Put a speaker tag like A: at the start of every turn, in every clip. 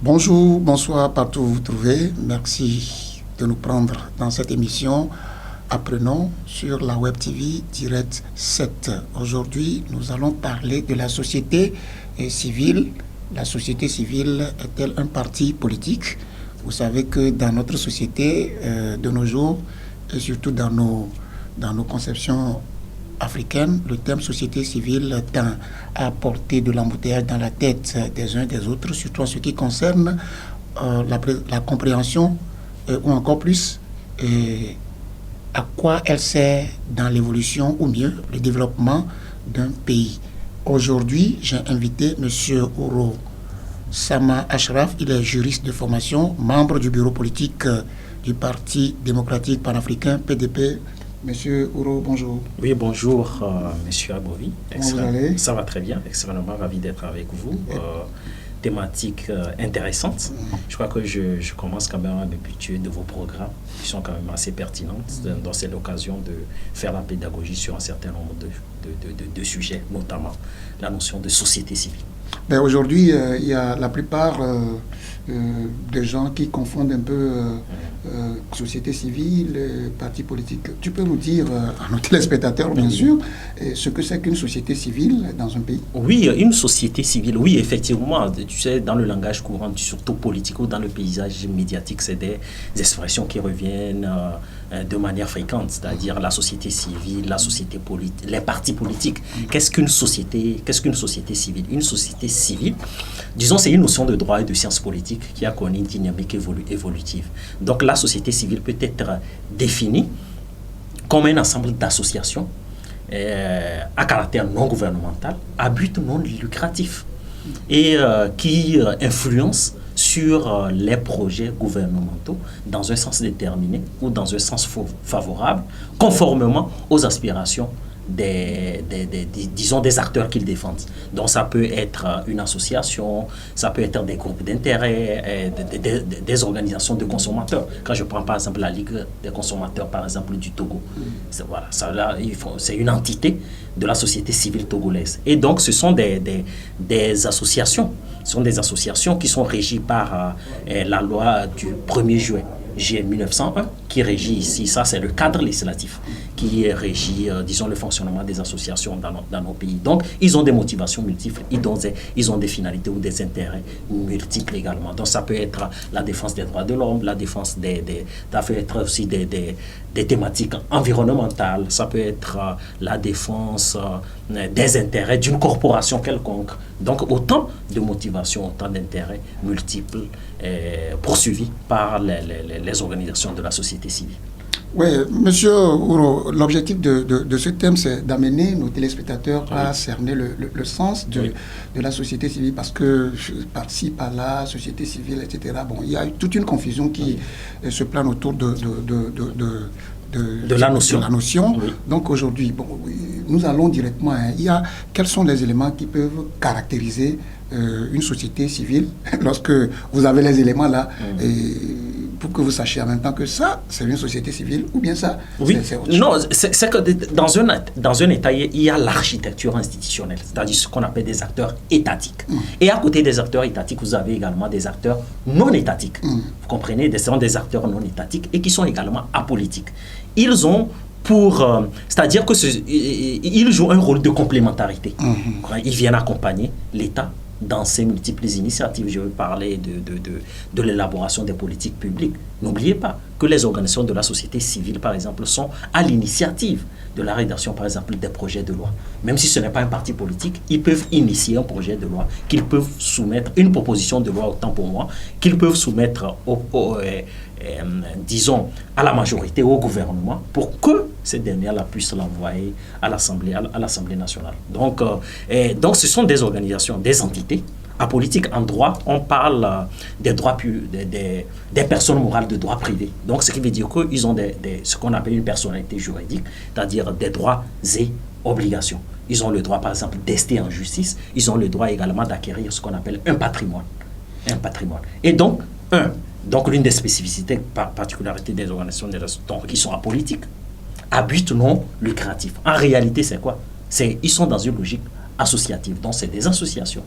A: Bonjour, bonsoir partout où vous vous trouvez. Merci de nous prendre dans cette émission. Apprenons sur la Web TV Direct 7. Aujourd'hui, nous allons parler de la société civile. La société civile est-elle un parti politique? Vous savez que dans notre société de nos jours, et surtout dans nos conceptions africaine, le terme société civile tend à porter de l'embouteillage dans la tête des uns des autres, surtout en ce qui concerne la compréhension ou encore plus à quoi elle sert dans l'évolution ou mieux le développement d'un pays. Aujourd'hui, j'ai invité M. Ouro Sama Ashraf. Il est juriste de formation, membre du bureau politique du Parti démocratique panafricain, PDP. Monsieur Ouro, bonjour.
B: Oui, bonjour, Monsieur Abovi.
A: Comment vous allez?
B: Ça va très bien, extrêmement ravi d'être avec vous. Thématique intéressante. Je crois que je commence quand même à m'habituer de vos programmes qui sont quand même assez pertinentes. Donc c'est l'occasion de faire la pédagogie sur un certain nombre de sujets, notamment la notion de société civile.
A: Ben aujourd'hui, il y a la plupart des gens qui confondent un peu société civile, parti politique. Tu peux nous dire, à nos téléspectateurs bien sûr, ce que c'est qu'une société civile dans un pays?
B: Oui, une société civile, oui, effectivement. Tu sais, dans le langage courant, surtout politique ou dans le paysage médiatique, c'est des expressions qui reviennent de manière fréquente, c'est-à-dire la société civile, la société politique, les partis politiques. Qu'est-ce qu'une société civile? Une société civile, disons, c'est une notion de droit et de sciences politiques qui a connu une dynamique évolutive. Donc la société civile peut être définie comme un ensemble d'associations à caractère non gouvernemental, à but non lucratif, et qui influencent sur les projets gouvernementaux dans un sens déterminé ou dans un sens favorable, conformément aux aspirations disons des acteurs qu'ils défendent. Donc ça peut être une association, ça peut être des groupes d'intérêt, des organisations de consommateurs. Quand je prends par exemple la Ligue des consommateurs par exemple du Togo, voilà, c'est une entité de la société civile togolaise. Et donc ce sont des associations. Ce sont des associations qui sont régies par la loi du 1er juin 1901 qui régit ici, ça c'est le cadre législatif qui régit, disons, le fonctionnement des associations dans nos pays. Donc, ils ont des motivations multiples, ils ont des finalités ou des intérêts multiples également. Donc, ça peut être la défense des droits de l'homme, la défense ça peut être aussi des thématiques environnementales, ça peut être la défense des intérêts d'une corporation quelconque. Donc, autant de motivations, autant d'intérêts multiples poursuivis par les organisations de la société civile.
A: Oui, monsieur Ouro, l'objectif de ce thème, c'est d'amener nos téléspectateurs à cerner le sens de la société civile, parce que par-ci, par-là, société civile, etc., bon, il y a toute une confusion qui se plane autour de la notion. Oui. Donc aujourd'hui, bon, nous allons directement, quels sont les éléments qui peuvent caractériser une société civile lorsque vous avez les éléments là, pour que vous sachiez en même temps que ça, c'est une société civile, ou bien ça,
B: oui. C'est autre chose. Non, c'est que dans un État, il y a l'architecture institutionnelle, c'est-à-dire ce qu'on appelle des acteurs étatiques. Et à côté des acteurs étatiques, vous avez également des acteurs non étatiques. Vous comprenez, ce sont des acteurs non étatiques et qui sont également apolitiques. Ils ont c'est-à-dire qu'ils jouent un rôle de complémentarité. Ils viennent accompagner l'État dans ses multiples initiatives. Je veux parler de l'élaboration des politiques publiques. N'oubliez pas que les organisations de la société civile, par exemple, sont à l'initiative de la rédaction, par exemple, des projets de loi. Même si ce n'est pas un parti politique, ils peuvent initier un projet de loi, qu'ils peuvent soumettre, une proposition de loi, autant pour moi, qu'ils peuvent soumettre disons, à la majorité, au gouvernement, pour que cette dernière puisse l'envoyer à l'Assemblée nationale. Donc, ce sont des organisations, des entités apolitiques. En droit, on parle des droits des personnes morales de droit privé. Donc, ce qui veut dire qu'ils ont ce qu'on appelle une personnalité juridique, c'est-à-dire des droits et obligations. Ils ont le droit, par exemple, d'ester en justice. Ils ont le droit également d'acquérir ce qu'on appelle un patrimoine. Et donc, l'une des spécificités, particularités des organisations qui sont apolitiques, à but non lucratif. En réalité, c'est quoi? Ils sont dans une logique associative. Donc, c'est des associations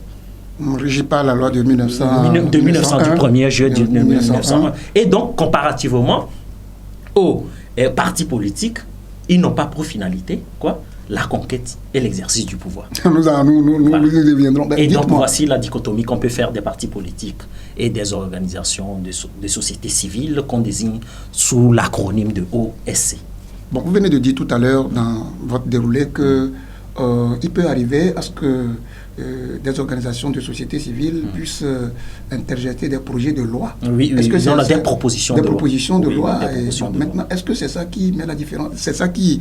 A: Régi par la loi de 1900,
B: du 1er juillet 1901. Et donc, comparativement aux partis politiques, ils n'ont pas pour finalité quoi, la conquête et l'exercice du pouvoir.
A: Nous deviendrons.
B: Et donc, voici la dichotomie qu'on peut faire des partis politiques et des organisations de société civile qu'on désigne sous l'acronyme de OSC.
A: Bon, vous venez de dire tout à l'heure dans votre déroulé que il peut arriver à ce que des organisations de société civile puissent interjeter des projets de loi.
B: Oui,
A: est-ce que
B: c'est des propositions
A: de
B: loi.
A: Des propositions de loi.
B: Maintenant,
A: est-ce que c'est ça qui met la différence? C'est ça qui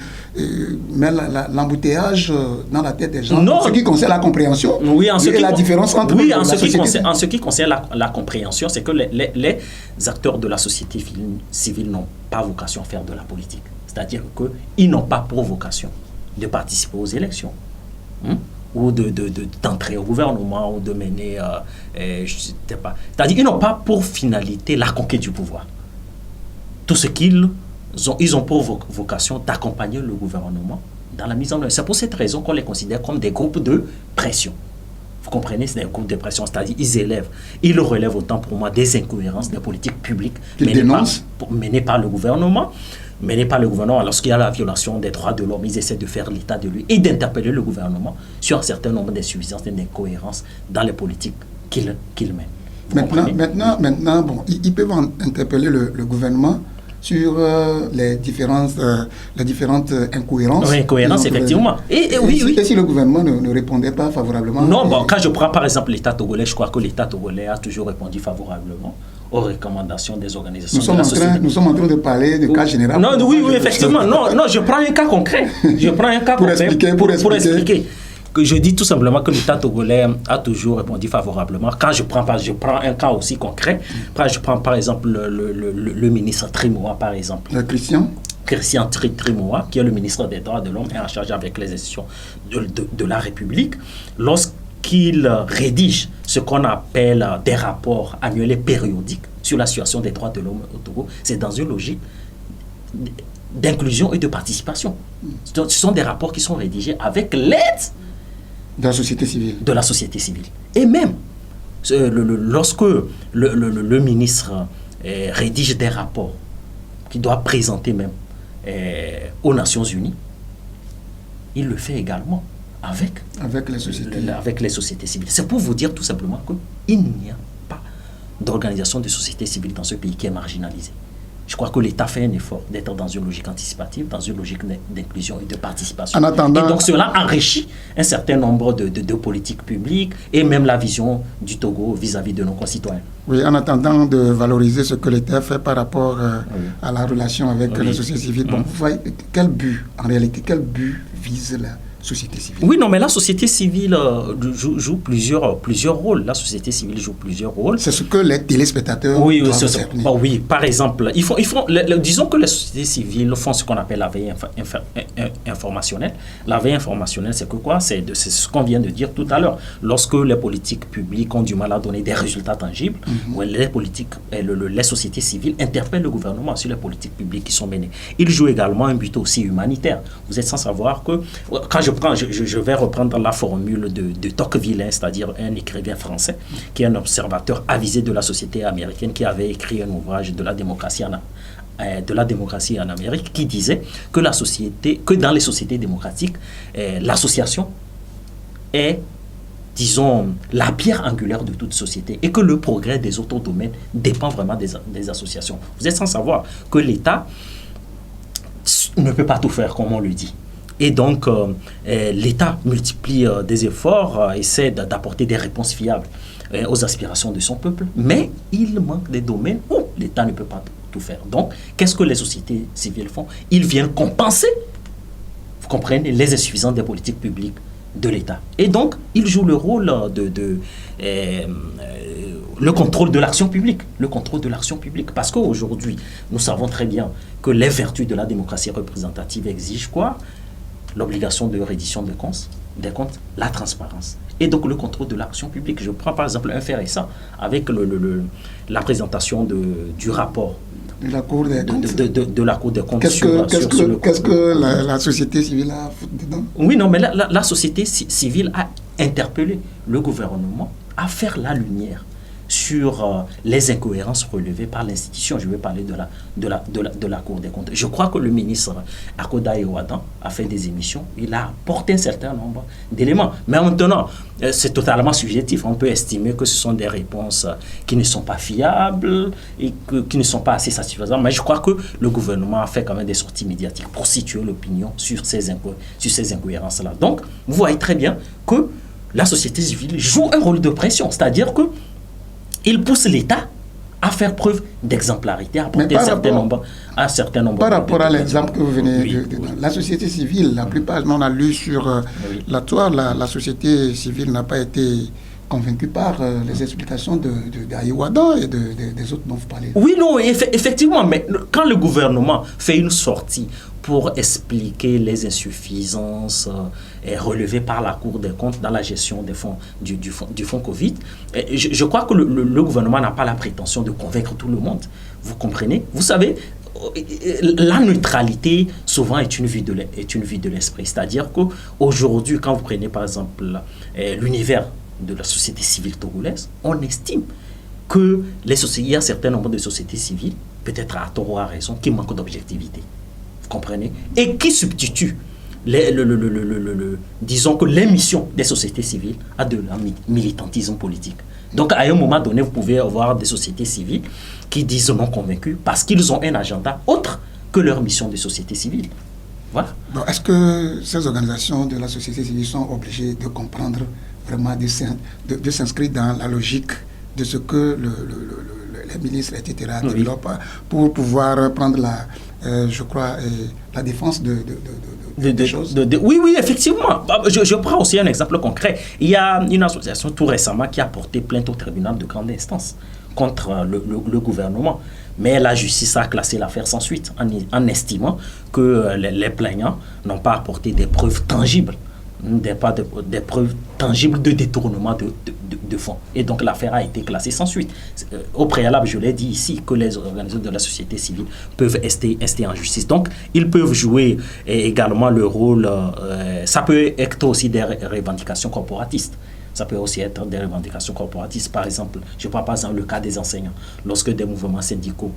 A: met l'embouteillage dans la tête des gens?
B: Non.
A: En ce qui concerne la compréhension.
B: Oui, en ce qui
A: la différence entre
B: en ce qui concerne la compréhension, c'est que les acteurs de la société civile n'ont pas vocation à faire de la politique. C'est-à-dire qu'ils n'ont pas pour vocation de participer aux élections. Ou d'entrer au gouvernement, ou de mener, je ne sais pas. C'est-à-dire qu'ils n'ont pas pour finalité la conquête du pouvoir. Tout ce qu'ils ont, ils ont pour vocation d'accompagner le gouvernement dans la mise en œuvre. C'est pour cette raison qu'on les considère comme des groupes de pression. Vous comprenez, c'est des groupes de pression, c'est-à-dire ils relèvent autant pour moi des incohérences des politiques publiques menées par le gouvernement. Lorsqu'il y a la violation des droits de l'homme, ils essaient de faire l'état de lui et d'interpeller le gouvernement sur un certain nombre d'insuffisances et d'incohérences dans les politiques qu'il mène.
A: Maintenant, bon, ils peuvent interpeller le gouvernement sur les différentes incohérences.
B: Oui, incohérences, effectivement. Et
A: si le gouvernement ne répondait pas favorablement?
B: Non, quand je prends par exemple l'État togolais, je crois que l'État togolais a toujours répondu favorablement aux recommandations des organisations de la société.
A: Nous sommes en train de parler de cas général.
B: Non, oui, effectivement. Non, je prends un cas concret. Pour expliquer. Que je dis tout simplement que l'État togolais a toujours répondu favorablement. Quand je prends un cas aussi concret. Je prends par exemple le ministre Trimoa, par exemple. Christian Trimoa, qui est le ministre des Droits de l'Homme et en charge avec les institutions de la République. Lorsqu'il rédige ce qu'on appelle des rapports annuels et périodiques sur la situation des droits de l'homme au Togo, c'est dans une logique d'inclusion et de participation. Ce sont des rapports qui sont rédigés avec l'aide
A: de la société civile.
B: Et même, lorsque le ministre rédige des rapports qu'il doit présenter même aux Nations Unies, il le fait également avec les sociétés civiles. C'est pour vous dire tout simplement qu'il n'y a pas d'organisation de société civile dans ce pays qui est marginalisée. Je crois que l'État fait un effort d'être dans une logique anticipative, dans une logique d'inclusion et de participation. Et donc cela enrichit un certain nombre de politiques publiques et même la vision du Togo vis-à-vis de nos concitoyens.
A: Oui, en attendant de valoriser ce que l'État fait par rapport à la relation avec la société civile, bon, vous voyez, quel but vise la société civile?
B: Oui, non, mais la société civile joue plusieurs rôles. La société civile joue plusieurs rôles.
A: C'est ce que les téléspectateurs
B: oui, par exemple, disons que les sociétés civiles font ce qu'on appelle la veille informationnelle. La veille informationnelle, c'est que quoi? C'est ce qu'on vient de dire tout à l'heure. Lorsque les politiques publiques ont du mal à donner des résultats tangibles, les sociétés civiles interpellent le gouvernement sur les politiques publiques qui sont menées. Ils jouent également un but aussi humanitaire. Vous êtes sans savoir que, quand je vais reprendre la formule de Tocqueville, c'est-à-dire un écrivain français, qui est un observateur avisé de la société américaine, qui avait écrit un ouvrage de la démocratie en Amérique, qui disait que dans les sociétés démocratiques, l'association est, disons, la pierre angulaire de toute société et que le progrès des autres domaines dépend vraiment des associations. Vous êtes sans savoir que l'État ne peut pas tout faire, comme on le dit. Et donc, l'État multiplie des efforts, essaie d'apporter des réponses fiables aux aspirations de son peuple, mais il manque des domaines où l'État ne peut pas tout faire. Donc, qu'est-ce que les sociétés civiles font? Ils viennent compenser, vous comprenez, les insuffisances des politiques publiques de l'État. Et donc, ils jouent le rôle le contrôle de l'action publique. Le contrôle de l'action publique. Parce qu'aujourd'hui, nous savons très bien que les vertus de la démocratie représentative exigent quoi? L'obligation de reddition des comptes, la transparence. Et donc le contrôle de l'action publique. Je prends par exemple un fait récent avec la présentation du rapport
A: de la Cour des comptes.
B: De la Cour des comptes.
A: Qu'est-ce que la société civile a fait dedans?
B: Oui, non, mais la société civile a interpellé le gouvernement à faire la lumière sur les incohérences relevées par l'institution. Je vais parler de la Cour des comptes. Je crois que le ministre Akoda Ewadan a fait des émissions, il a apporté un certain nombre d'éléments. Mais maintenant, c'est totalement subjectif. On peut estimer que ce sont des réponses qui ne sont pas fiables et qui ne sont pas assez satisfaisantes. Mais je crois que le gouvernement a fait quand même des sorties médiatiques pour situer l'opinion sur ces incohérences-là. Donc, vous voyez très bien que la société civile joue un rôle de pression, c'est-à-dire que il pousse l'État à faire preuve d'exemplarité, à apporter un certain nombre.
A: Par rapport à l'exemple que vous venez de donner, la société civile, la plupart, on a lu sur la toile, la société civile n'a pas été convaincue par les explications d'Aïwada et des autres dont vous parlez.
B: Oui, non, effectivement, mais quand le gouvernement fait une sortie pour expliquer les insuffisances relevées par la Cour des comptes dans la gestion des fonds, du fonds Covid, je crois que le gouvernement n'a pas la prétention de convaincre tout le monde. Vous comprenez? Vous savez, la neutralité, souvent, est une vue de l'esprit. C'est-à-dire qu'aujourd'hui, quand vous prenez, par exemple, l'univers de la société civile togolaise, on estime que il y a un certain nombre de sociétés civiles, peut-être à tort ou à raison, qui manquent d'objectivité. Vous comprenez? Et qui substituent, disons que l'émission des sociétés civiles à de la militantisme politique. Donc, à un moment donné, vous pouvez avoir des sociétés civiles qui disent non convaincus parce qu'ils ont un agenda autre que leur mission de société civile. Voilà.
A: Bon, est-ce que ces organisations de la société civile sont obligées de comprendre vraiment, de s'inscrire dans la logique de ce que les ministres, etc., développent pour pouvoir prendre je crois, la défense des choses?
B: Oui, effectivement. Je prends aussi un exemple concret. Il y a une association tout récemment qui a porté plainte au tribunal de grande instance contre le gouvernement. Mais la justice a classé l'affaire sans suite en estimant que les plaignants n'ont pas apporté des preuves tangibles, des preuves tangibles de détournement de fonds. Et donc l'affaire a été classée sans suite. Au préalable, je l'ai dit ici, que les organisations de la société civile peuvent rester en justice. Donc, ils peuvent jouer également le rôle, ça peut être aussi des revendications corporatistes. Ça peut aussi être des revendications corporatistes. Par exemple, je prends par exemple le cas des enseignants. Lorsque des mouvements syndicaux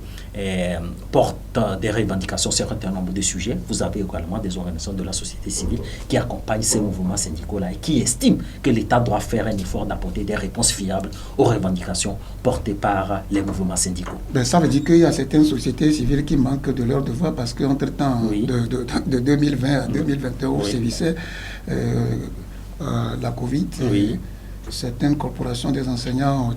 B: portent des revendications sur un certain nombre de sujets, vous avez également des organisations de la société civile qui accompagnent ces mouvements syndicaux-là et qui estiment que l'État doit faire un effort d'apporter des réponses fiables aux revendications portées par les mouvements syndicaux.
A: Ben, ça veut dire qu'il y a certaines sociétés civiles qui manquent de leur devoir parce qu'entre-temps, de 2020 à 2021, où sévissait la Covid, certaines corporations des enseignants ont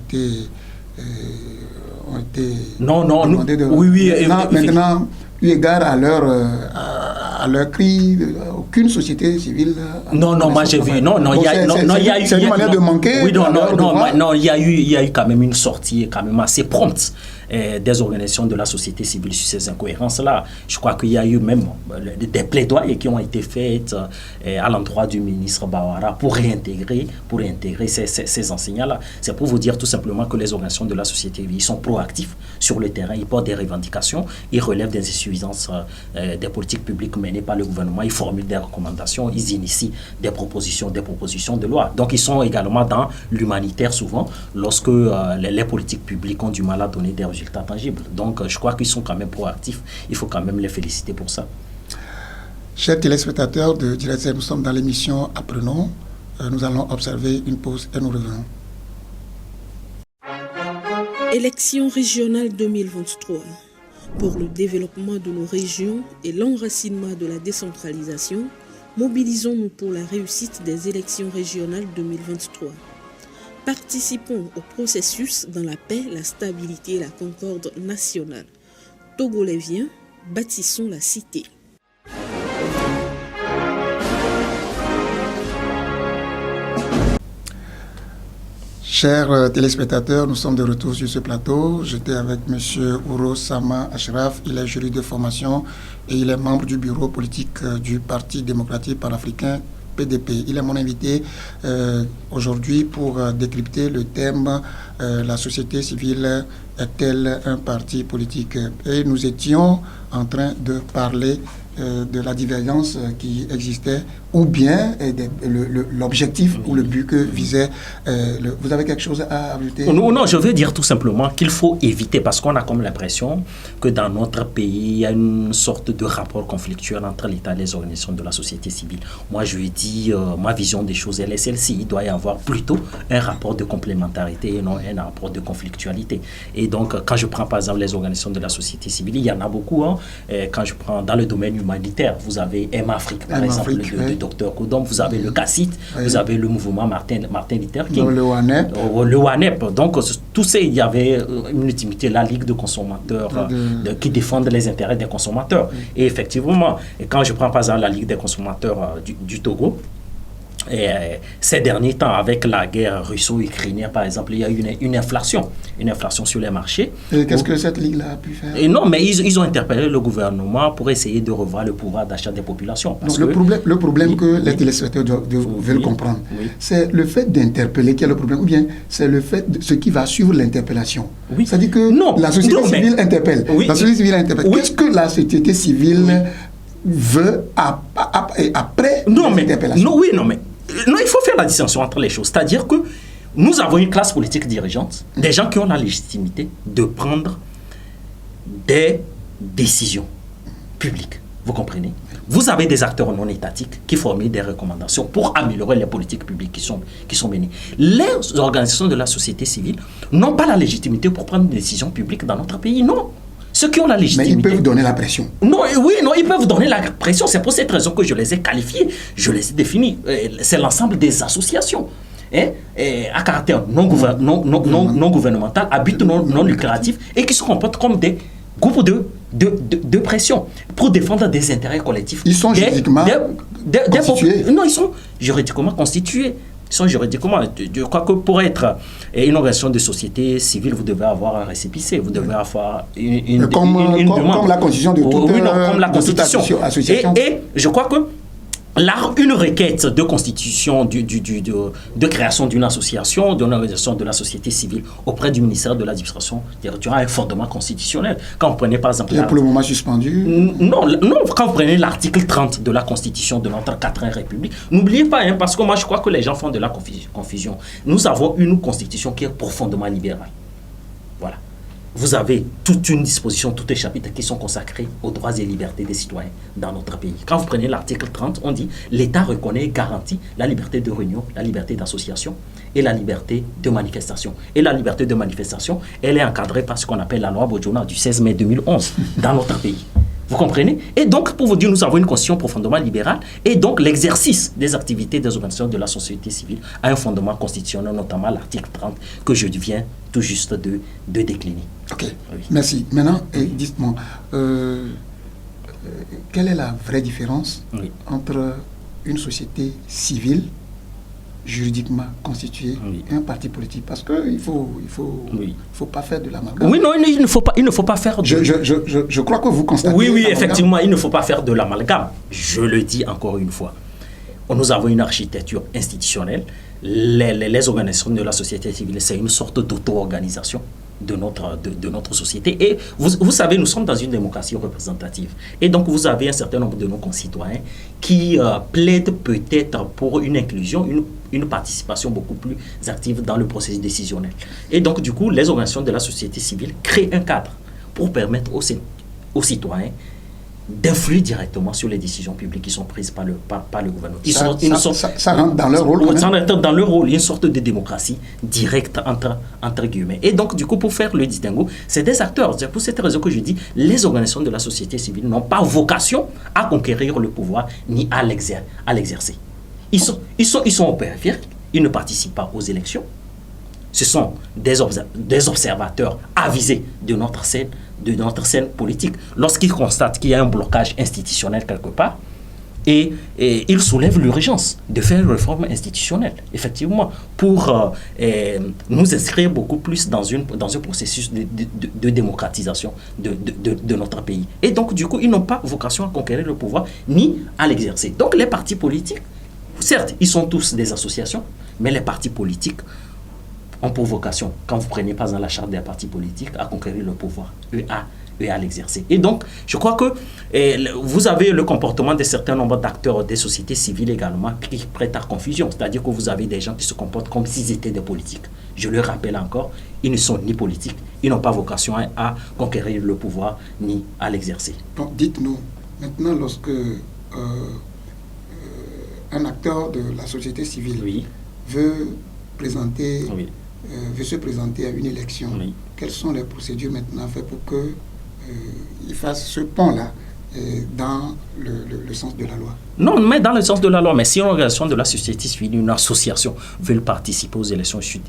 A: été demandées de... Maintenant, eu égard à leur cri, aucune société civile...
B: moi j'ai vu...
A: C'est une manière de manquer...
B: Il y a eu quand même une sortie quand même assez prompte des organisations de la société civile sur ces incohérences-là. Je crois qu'il y a eu même des plaidoyers qui ont été faits à l'endroit du ministre Bawara pour réintégrer ces enseignants-là. C'est pour vous dire tout simplement que les organisations de la société civile sont proactifs sur le terrain, ils portent des revendications, ils relèvent des insuffisances des politiques publiques menées par le gouvernement, ils formulent des recommandations, ils initient des propositions de loi. Donc ils sont également dans l'humanitaire souvent lorsque les politiques publiques ont du mal à donner des résultats tangibles. Donc je crois qu'ils sont quand même proactifs, il faut quand même les féliciter pour ça.
A: Chers téléspectateurs de Direct, nous sommes dans l'émission Apprenons. Nous allons observer une pause et nous revenons.
C: Élections régionales 2023. Pour le développement de nos régions et l'enracinement de la décentralisation, mobilisons-nous pour la réussite des élections régionales 2023. Participons au processus dans la paix, la stabilité et la concorde nationale. Togolais vient, bâtissons la cité.
A: Chers téléspectateurs, nous sommes de retour sur ce plateau. J'étais avec M. Ouro Sama Ashraf, il est juriste de formation et il est membre du bureau politique du Parti démocratique panafricain PDP. Il est mon invité aujourd'hui pour décrypter le thème la société civile est-elle un parti politique? Et nous étions en train de parler de la divergence qui existait, ou bien l'objectif ou le but que visait. Vous avez quelque chose à ajouter?
B: Non, je veux dire tout simplement qu'il faut éviter, parce qu'on a comme l'impression que dans notre pays, il y a une sorte de rapport conflictuel entre l'État et les organisations de la société civile. Moi, je lui dis, ma vision des choses, elle est celle-ci. Il doit y avoir plutôt un rapport de complémentarité et non un rapport de conflictualité. Et donc, quand je prends par exemple les organisations de la société civile, il y en a beaucoup. Hein. Quand je prends dans le domaine humanitaire, vous avez M-Afrique, par exemple, de Dr Kodom, vous avez le CACIT, vous avez le mouvement Martin Luther King,
A: le WANEP.
B: Le WANEP. Donc, tous ces, il y avait une intimité, la Ligue de consommateurs qui défendent les intérêts des consommateurs. Et effectivement, quand je prends par exemple la Ligue des consommateurs du Togo, et ces derniers temps, avec la guerre russo-ukrainienne, par exemple, il y a eu une inflation sur les marchés.
A: Et qu'est-ce que cette ligue-là a pu faire?
B: Et non, mais ils ont interpellé le gouvernement pour essayer de revoir le pouvoir d'achat des populations.
A: Donc le problème que les téléspectateurs veulent comprendre, c'est le fait d'interpeller qui est le problème, ou bien c'est le fait de ce qui va suivre l'interpellation. C'est-à-dire que la société civile interpelle. La société civile interpelle. Qu'est-ce que la société civile veut après l'interpellation?
B: Non, il faut faire la distinction entre les choses. C'est-à-dire que nous avons une classe politique dirigeante, des gens qui ont la légitimité de prendre des décisions publiques. Vous comprenez? Vous avez des acteurs non étatiques qui formulent des recommandations pour améliorer les politiques publiques qui sont menées. Les organisations de la société civile n'ont pas la légitimité pour prendre des décisions publiques dans notre pays, non. Ceux qui ont la légitimité...
A: Mais ils peuvent donner la pression.
B: Non, ils peuvent donner la pression. C'est pour cette raison que je les ai qualifiés, je les ai définis. C'est l'ensemble des associations à caractère non gouvernemental, à but non lucratif, et qui se comportent comme des groupes de pression pour défendre des intérêts collectifs.
A: Ils sont juridiquement constitués?
B: Non, ils sont juridiquement constitués. Je crois que pour être une organisation de société civile, vous devez avoir un récépissé, vous devez avoir une demande.
A: Comme la constitution de toute association.
B: Et je crois que une requête de constitution, de création d'une association, d'une organisation de la société civile auprès du ministère de l'administration territoriale a un fondement constitutionnel. Quand vous prenez par exemple...
A: Il est pour le moment suspendu?
B: Non, quand vous prenez l'article 30 de la constitution de notre 4e République, n'oubliez pas, parce que moi je crois que les gens font de la confusion. Nous avons une constitution qui est profondément libérale. Voilà. Vous avez toute une disposition, tous les chapitres qui sont consacrés aux droits et libertés des citoyens dans notre pays. Quand vous prenez l'article 30, on dit « l'État reconnaît et garantit la liberté de réunion, la liberté d'association et la liberté de manifestation ». Et la liberté de manifestation, elle est encadrée par ce qu'on appelle la loi Bojona du 16 mai 2011 dans notre pays. Vous comprenez? Et donc, pour vous dire, nous avons une constitution profondément libérale, et donc l'exercice des activités des organisations de la société civile a un fondement constitutionnel, notamment l'article 30, que je viens tout juste de décliner.
A: Ok, merci. Maintenant, dites-moi, quelle est la vraie différence entre une société civile juridiquement constitué un parti politique, parce qu'il faut pas faire de l'amalgame.
B: Oui, non, il ne faut pas faire de...
A: Je crois que vous constatez...
B: Oui, effectivement, il ne faut pas faire de l'amalgame. Je le dis encore une fois. Nous avons une architecture institutionnelle. Les organisations de la société civile, c'est une sorte d'auto-organisation de notre société. Et vous savez, nous sommes dans une démocratie représentative. Et donc, vous avez un certain nombre de nos concitoyens qui plaident peut-être pour une inclusion, une participation beaucoup plus active dans le processus décisionnel. Et donc, du coup, les organisations de la société civile créent un cadre pour permettre aux citoyens d'influer directement sur les décisions publiques qui sont prises par le gouvernement.
A: Ça rentre dans leur rôle.
B: Ça rentre dans leur rôle, une sorte de démocratie directe entre guillemets. Et donc, du coup, pour faire le distinguo, c'est des acteurs. C'est pour cette raison que je dis, les organisations de la société civile n'ont pas vocation à conquérir le pouvoir ni à l'exercer. Ils sont au périphérique, ils ne participent pas aux élections. Ce sont des observateurs avisés de notre scène politique. Lorsqu'ils constatent qu'il y a un blocage institutionnel quelque part, et ils soulèvent l'urgence de faire une réforme institutionnelle, effectivement, pour nous inscrire beaucoup plus dans un processus de démocratisation de notre pays. Et donc, du coup, ils n'ont pas vocation à conquérir le pouvoir, ni à l'exercer. Donc, les partis politiques, certes, ils sont tous des associations, mais les partis politiques ont pour vocation, quand vous prenez par exemple la charte des partis politiques, à conquérir le pouvoir, et à l'exercer. Et donc, je crois que vous avez le comportement de certains nombres d'acteurs des sociétés civiles également qui prêtent à confusion. C'est-à-dire que vous avez des gens qui se comportent comme s'ils étaient des politiques. Je le rappelle encore, ils ne sont ni politiques, ils n'ont pas vocation à conquérir le pouvoir ni à l'exercer.
A: Donc, dites-nous, maintenant, lorsque un acteur de la société civile veut se présenter à une élection, quelles sont les procédures maintenant faites pour qu'il fasse ce pont-là dans le sens de la loi?
B: Non, mais dans le sens de la loi. Mais si une organisation de la société civile, une association veut participer aux élections, je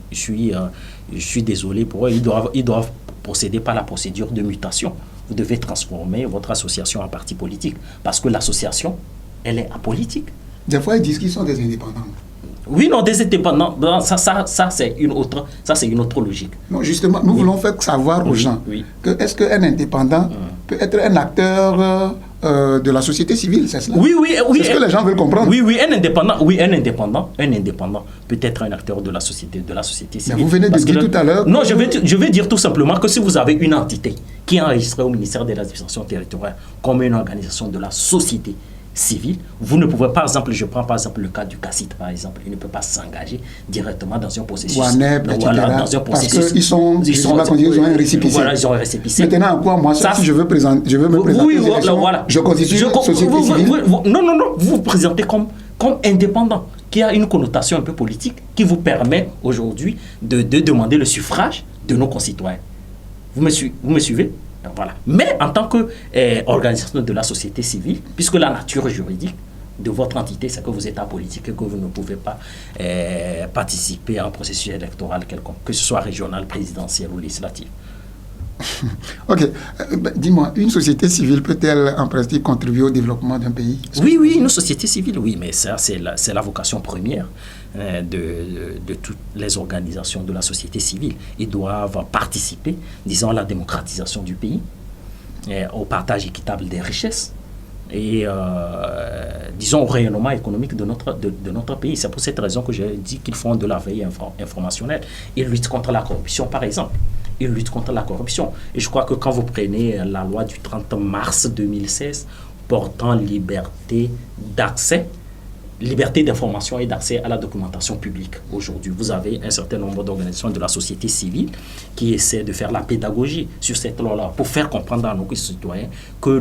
B: suis désolé pour eux, ils doivent procéder par la procédure de mutation. Vous devez transformer votre association en parti politique parce que l'association, elle est apolitique.
A: Des fois, ils disent qu'ils sont des indépendants.
B: Oui, non, des indépendants, ça c'est une autre logique.
A: Non, justement, nous voulons faire savoir aux gens que est-ce qu'un indépendant peut être un acteur de la société civile, c'est cela?
B: Oui.
A: C'est ce que les gens veulent comprendre.
B: Oui, un indépendant peut être un acteur de la société civile.
A: Mais vous venez de dire tout à l'heure...
B: Non, je vais dire tout simplement que si vous avez une entité qui est enregistrée au ministère de l'administration territoriale comme une organisation de la société civile, vous ne pouvez pas, par exemple, je prends par exemple le cas du CACIT, par exemple, il ne peut pas s'engager directement dans un processus.
A: Dans un processus. Parce qu'ils ont un récépissé.
B: Voilà, ils ont un récépissé.
A: Maintenant, quoi, moi, si je veux me présenter je constitue une société civile.
B: Non, vous vous présentez comme indépendant, qui a une connotation un peu politique, qui vous permet aujourd'hui de demander le suffrage de nos concitoyens. Vous me suivez? Voilà. Mais en tant qu'organisation de la société civile, puisque la nature juridique de votre entité, c'est que vous êtes apolitique et que vous ne pouvez pas participer à un processus électoral quelconque, que ce soit régional, présidentiel ou législatif.
A: Ok. Dis-moi, une société civile peut-elle en principe contribuer au développement d'un pays?
B: Oui, une société civile, oui, mais ça, c'est la vocation première de toutes les organisations de la société civile. Ils doivent participer, disons, à la démocratisation du pays, au partage équitable des richesses et, disons, au rayonnement économique de notre pays. C'est pour cette raison que j'ai dit qu'ils font de la veille informationnelle. Ils luttent contre la corruption, par exemple. Ils luttent contre la corruption. Et je crois que quand vous prenez la loi du 30 mars 2016 portant liberté d'information et d'accès à la documentation publique. Aujourd'hui, vous avez un certain nombre d'organisations de la société civile qui essaient de faire la pédagogie sur cette loi-là pour faire comprendre à nos citoyens que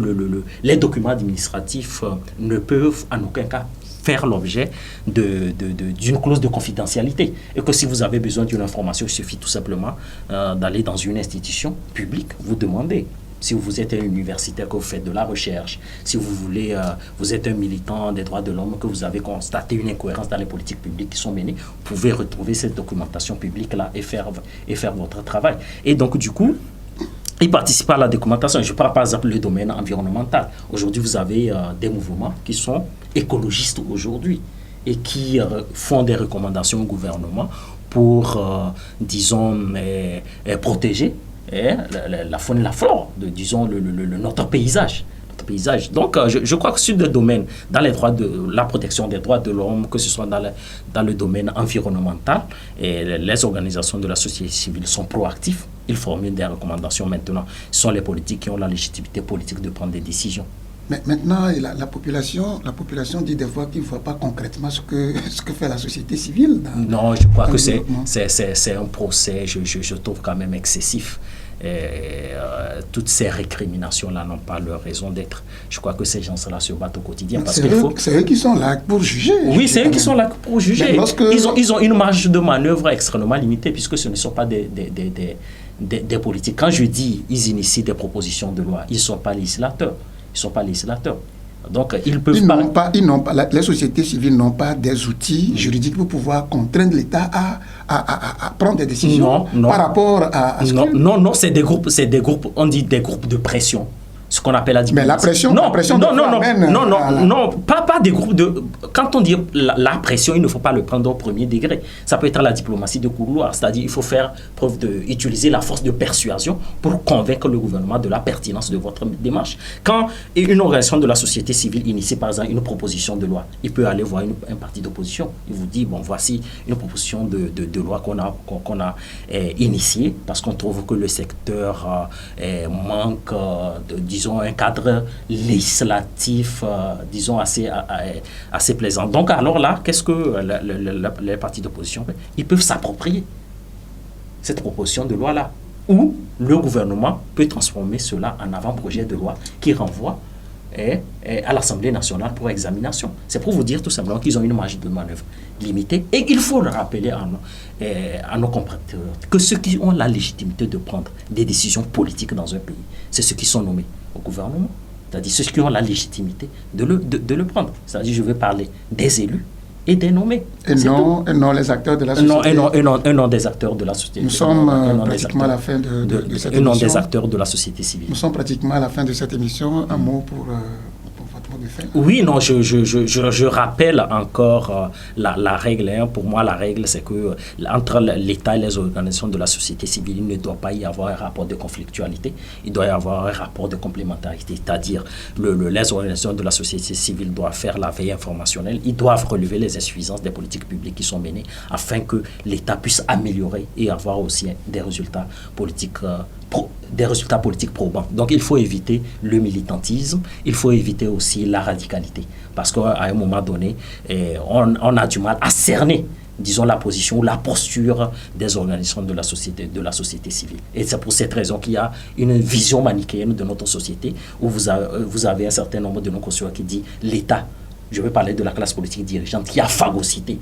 B: les documents administratifs ne peuvent en aucun cas faire l'objet d'une clause de confidentialité. Et que si vous avez besoin d'une information, il suffit tout simplement d'aller dans une institution publique, vous demandez. Si vous êtes un universitaire, que vous faites de la recherche, si vous voulez, vous êtes un militant des droits de l'homme, que vous avez constaté une incohérence dans les politiques publiques qui sont menées, vous pouvez retrouver cette documentation publique-là et faire votre travail. Et donc, du coup, ils participent à la documentation. Je parle par exemple le domaine environnemental. Aujourd'hui, vous avez des mouvements qui sont écologistes aujourd'hui et qui font des recommandations au gouvernement pour, disons, protéger la faune et la flore, disons, notre paysage. Donc, je crois que sur le domaine, dans la protection des droits de l'homme, que ce soit dans le domaine environnemental, les organisations de la société civile sont proactives. Ils formulent des recommandations maintenant. Ce sont les politiques qui ont la légitimité politique de prendre des décisions.
A: Mais maintenant, la population dit des fois qu'il ne voit pas concrètement ce que fait la société civile.
B: Non, je crois que c'est un procès, je trouve quand même excessif. Toutes ces récriminations-là n'ont pas leur raison d'être. Je crois que ces gens-là se battent au quotidien.
A: C'est eux qui sont là pour juger.
B: Oui, c'est eux qui sont là pour juger. Ils ont une marge de manœuvre extrêmement limitée puisque ce ne sont pas des politiques. Quand je dis ils initient des propositions de loi, ils ne sont pas législateurs. Donc, ils peuvent
A: les sociétés civiles n'ont pas des outils juridiques pour pouvoir contraindre l'État à prendre des décisions par rapport à ce
B: Non, c'est des groupes, on dit des groupes de pression. Ce qu'on appelle la diplomatie.
A: Mais la pression,
B: pas des groupes de... Quand on dit la pression, il ne faut pas le prendre au premier degré. Ça peut être la diplomatie de couloir, c'est-à-dire il faut faire preuve utiliser la force de persuasion pour convaincre le gouvernement de la pertinence de votre démarche. Quand une organisation de la société civile initie par exemple une proposition de loi, il peut aller voir un parti d'opposition. Il vous dit, bon, voici une proposition de loi qu'on a initiée parce qu'on trouve que le secteur manque, disons, un cadre législatif, disons, assez plaisant. Donc, alors là, qu'est-ce que les partis d'opposition font? Ils peuvent s'approprier cette proposition de loi-là, où le gouvernement peut transformer cela en avant-projet de loi qui renvoie à l'Assemblée nationale pour examination. C'est pour vous dire tout simplement qu'ils ont une marge de manœuvre limitée. Et il faut le rappeler à nos compatriotes que ceux qui ont la légitimité de prendre des décisions politiques dans un pays, c'est ceux qui sont nommés au gouvernement. C'est-à-dire ceux qui ont la légitimité de le prendre. C'est-à-dire, je veux parler des élus et des nommés.
A: Et non les acteurs de la société.
B: Et non des acteurs de la société.
A: Nous sommes pratiquement à la fin de cette émission.
B: Et non des acteurs de la société civile.
A: Nous sommes pratiquement à la fin de cette émission. Un mot pour votre mot de fin.
B: Oui, non, je rappelle encore la règle. Pour moi, la règle, c'est que entre l'État et les organisations de la société civile, il ne doit pas y avoir un rapport de conflictualité. Il doit y avoir un rapport de complémentarité. C'est-à-dire, les organisations de la société civile doivent faire la veille informationnelle. Ils doivent relever les insuffisances des politiques publiques qui sont menées afin que l'État puisse améliorer et avoir aussi des résultats politiques probants. Donc, il faut éviter le militantisme. Il faut éviter aussi la radicalité. Parce qu'à un moment donné, on a du mal à cerner, disons, la position ou la posture des organisations de la société civile. Et c'est pour cette raison qu'il y a une vision manichéenne de notre société où vous avez un certain nombre de nos concitoyens qui dit l'État, je veux parler de la classe politique dirigeante, qui a phagocyté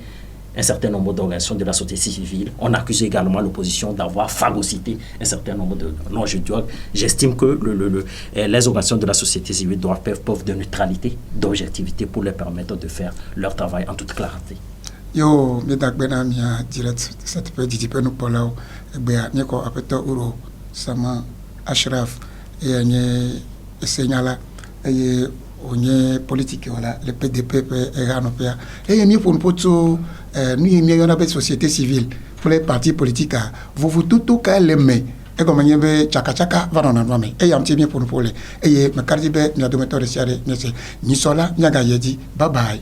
B: un certain nombre d'organisations de la société civile. On accuse également l'opposition d'avoir phagocyté un certain nombre de... Non, j'estime que les organisations de la société civile doivent faire preuve de neutralité, d'objectivité pour leur permettre de faire leur travail en toute clarté.
A: Yo, medak benam ya direct cette petite peu nous parlons ni ko apeto uro sama Ashraf et ni segnala et onye politique wala le PDP et Ranopia et ni pour poto nous y a une société civile pour les partis politiques vous tout cas les mais et comme il y avait chaka va dans un et il y a un petit bien pour nous pour les et me cardibe ni a de méthode ni sola ni ga yedi bye bye.